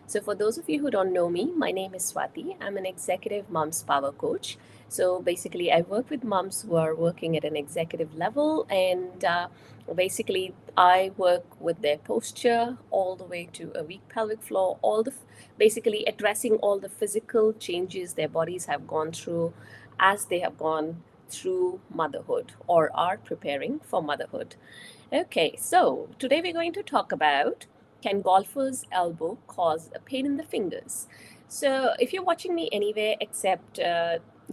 So, for those of you who don't know me, my name is Swati. I'm an executive mom's power coach. So, basically, I work with moms who are working at an executive level, and basically, I work with their posture all the way to a weak pelvic floor, basically addressing all the physical changes their bodies have gone through as they have gone through motherhood or are preparing for motherhood. Okay, so today we're going to talk about, can golfer's elbow cause a pain in the fingers? So if you're watching me anywhere except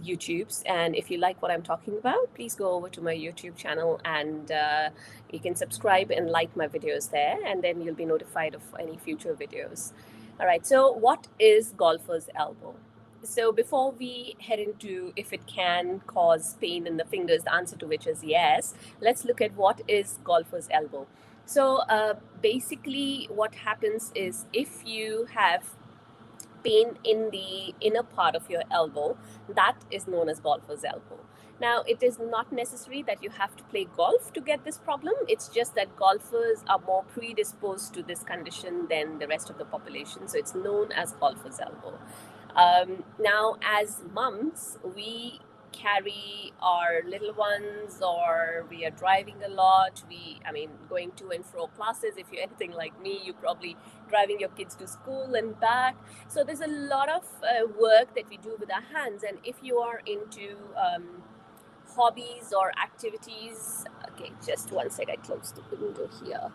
YouTube's, and if you like what I'm talking about, please go over to my YouTube channel and you can subscribe and like my videos there, and then you'll be notified of any future videos. All right, so what is golfer's elbow? So before we head into if it can cause pain in the fingers, the answer to which is yes, let's look at what is golfer's elbow. So basically, what happens is if you have pain in the inner part of your elbow, that is known as golfer's elbow. Now, it is not necessary that you have to play golf to get this problem. It's just that golfers are more predisposed to this condition than the rest of the population. So it's known as golfer's elbow. Now, as mums, we carry our little ones, or we are driving a lot. Going to and fro classes. If you're anything like me, you're probably driving your kids to school and back. So there's a lot of work that we do with our hands. And if you are into hobbies or activities, okay, just one sec, I closed the window here.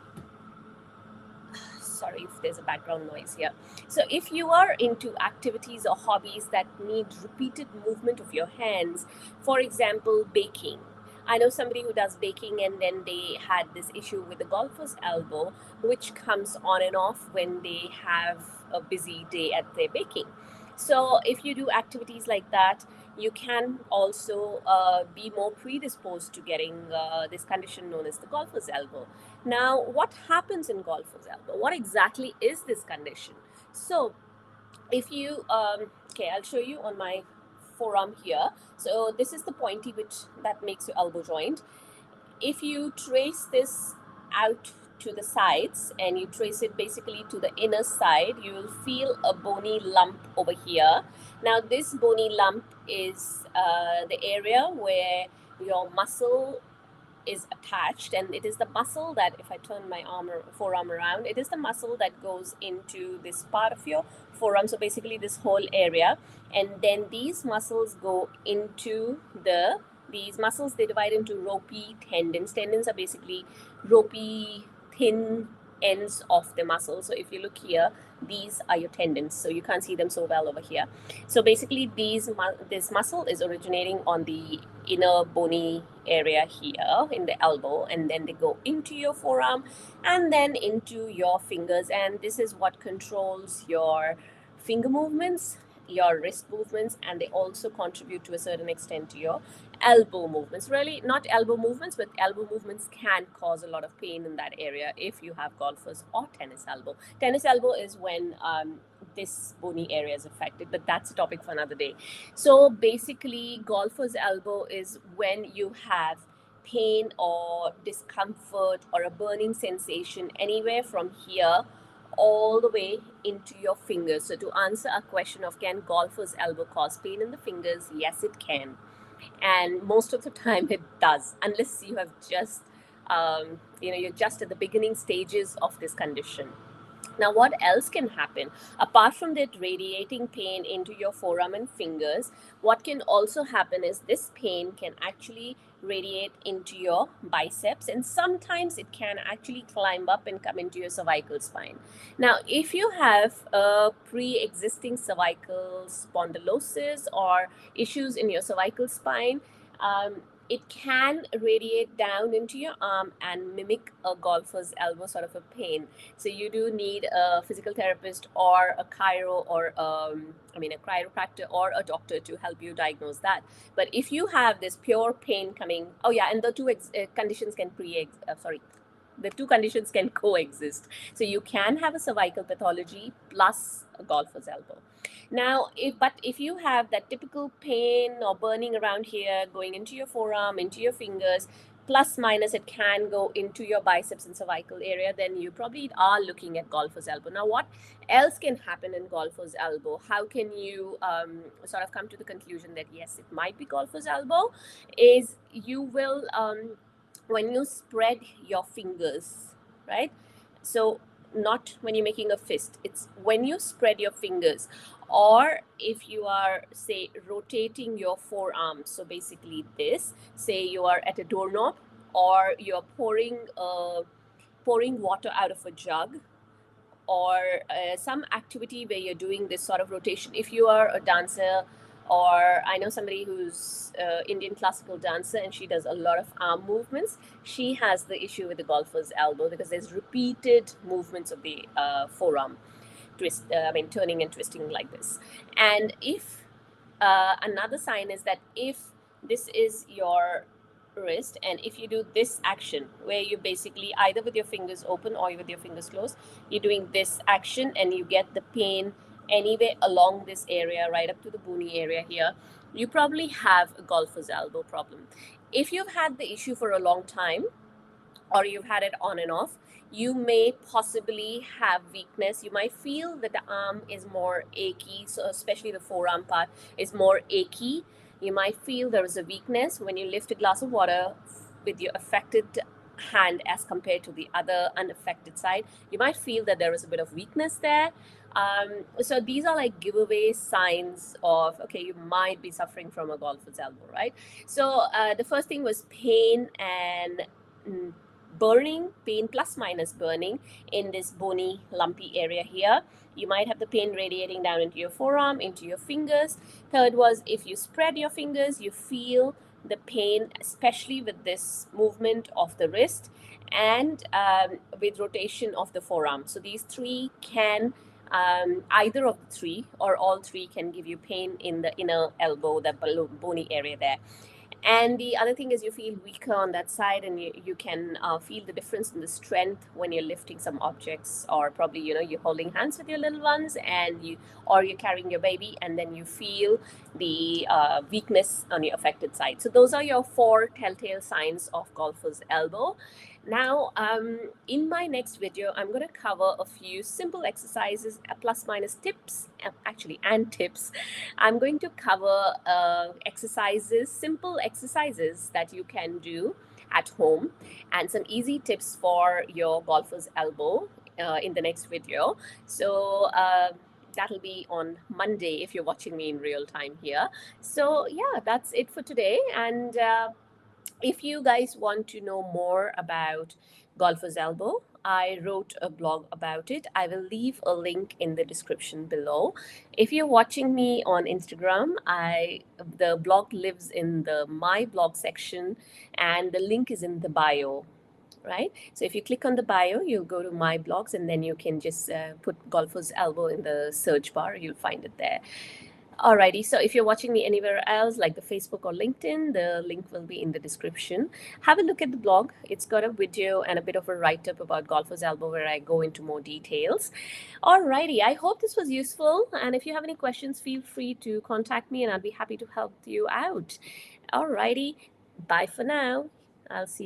Sorry if there's a background noise here. So if you are into activities or hobbies that need repeated movement of your hands, for example, baking. I know somebody who does baking, and then they had this issue with the golfer's elbow, which comes on and off when they have a busy day at their baking. So if you do activities like that, you can also be more predisposed to getting this condition known as the golfer's elbow. Now, what happens in golfer's elbow? What exactly is this condition? So, if you, okay, I'll show you on my forearm here. So, this is the pointy bit that makes your elbow joint. If you trace this out to the sides and you trace it basically to the inner side, you will feel a bony lump over here. Now, this bony lump is the area where your muscle is attached, and it is the muscle that, if I turn my forearm around, it is the muscle that goes into this part of your forearm, so basically this whole area. And then these muscles go into these muscles, they divide into ropey tendons are basically ropey thin ends of the muscle. So if you look here, these are your tendons, so you can't see them so well over here. So basically this muscle is originating on the inner bony area here in the elbow, and then they go into your forearm and then into your fingers, and this is what controls your finger movements, your wrist movements, and they also contribute to a certain extent to your elbow movements. Really, not elbow movements, but elbow movements can cause a lot of pain in that area if you have golfers or tennis elbow. Tennis elbow is when this bony area is affected, but that's a topic for another day. So basically, golfer's elbow is when you have pain or discomfort or a burning sensation anywhere from here all the way into your fingers. So to answer a question of, can golfer's elbow cause pain in the fingers? Yes, it can. And most of the time it does, unless you have just you're just at the beginning stages of this condition. Now, what else can happen? Apart from that radiating pain into your forearm and fingers, what can also happen is this pain can actually radiate into your biceps, and sometimes it can actually climb up and come into your cervical spine. Now, if you have a pre-existing cervical spondylosis or issues in your cervical spine, it can radiate down into your arm and mimic a golfer's elbow sort of a pain. So you do need a physical therapist or a chiro or a chiropractor or a doctor to help you diagnose that. But if you have this pure pain coming, oh yeah, and the conditions can the two conditions can coexist. So you can have a cervical pathology plus a golfer's elbow. Now, if you have that typical pain or burning around here, going into your forearm, into your fingers, plus minus it can go into your biceps and cervical area, then you probably are looking at golfer's elbow. Now, what else can happen in golfer's elbow? How can you sort of come to the conclusion that yes, it might be golfer's elbow? Is you will when you spread your fingers, right? So not when you're making a fist, it's when you spread your fingers, or if you are, say, rotating your forearms. So basically this, say you are at a doorknob, or you're pouring water out of a jug, or some activity where you're doing this sort of rotation. If you are a dancer, or I know somebody who's Indian classical dancer and she does a lot of arm movements, she has the issue with the golfer's elbow because there's repeated movements of the forearm twist, I mean, turning and twisting like this. And if another sign is that if this is your wrist, and if you do this action where you basically either with your fingers open or with your fingers closed, you're doing this action and you get the pain anywhere along this area right up to the bony area here, you probably have a golfer's elbow problem. If you've had the issue for a long time, or you've had it on and off, you may possibly have weakness. You might feel that the arm is more achy, so especially the forearm part is more achy. You might feel there is a weakness when you lift a glass of water with your affected hand as compared to the other unaffected side. You might feel that there is a bit of weakness there. So these are like giveaway signs of, okay, you might be suffering from a golfer's elbow, right? So the first thing was pain and burning, pain plus minus burning in this bony lumpy area here. You might have the pain radiating down into your forearm, into your fingers. Third was if you spread your fingers, you feel the pain, especially with this movement of the wrist and with rotation of the forearm. So these three can either of the three or all three can give you pain in the inner elbow, the bony area there. And the other thing is you feel weaker on that side, and you can feel the difference in the strength when you're lifting some objects, or probably you're holding hands with your little ones, and you're carrying your baby, and then you feel the weakness on your affected side. So those are your 4 telltale signs of golfer's elbow. Now, in my next video, I'm going to cover a few simple exercises, plus minus tips, actually, and tips. I'm going to cover exercises, simple exercises that you can do at home, and some easy tips for your golfer's elbow in the next video. So that'll be on Monday if you're watching me in real time here. So yeah, that's it for today. And if you guys want to know more about golfer's elbow, I wrote a blog about it. I will leave a link in the description below. If you're watching me on Instagram, the blog lives in the my blog section, and the link is in the bio, right? So if you click on the bio, you'll go to my blogs, and then you can just put golfer's elbow in the search bar. You'll find it there. Alrighty, so if you're watching me anywhere else, like the Facebook or LinkedIn, the link will be in the description. Have a look at the blog. It's got a video and a bit of a write-up about golfer's elbow where I go into more details. Alrighty, I hope this was useful. And if you have any questions, feel free to contact me and I'll be happy to help you out. Alrighty, bye for now. I'll see you